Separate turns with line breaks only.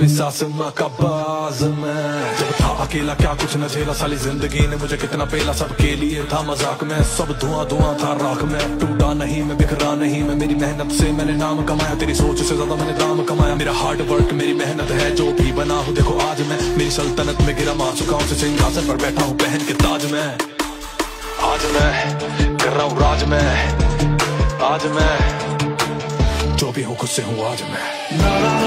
सासमा का बाज में। जब था अकेला क्या कुछ न झेला, साली जिंदगी ने मुझे कितना पेला। सबके लिए था मजाक में, सब धुआं धुआं था राख में। टूटा नहीं मैं, बिखरा नहीं मैं, मेरी मेहनत से मैंने नाम कमाया। तेरी सोच से ज्यादा मैंने दाम कमाया। मेरा हार्ड वर्क मेरी मेहनत है, जो भी बना हूँ देखो आज मैं। मेरी सल्तनत में गिरा मा चुका हूँ, सिंहासन पर बैठा हूँ पहन के ताज में। आज मैं कर रहा हूँ राज में, आज मैं जो भी हूँ खुद से हूँ आज मैं।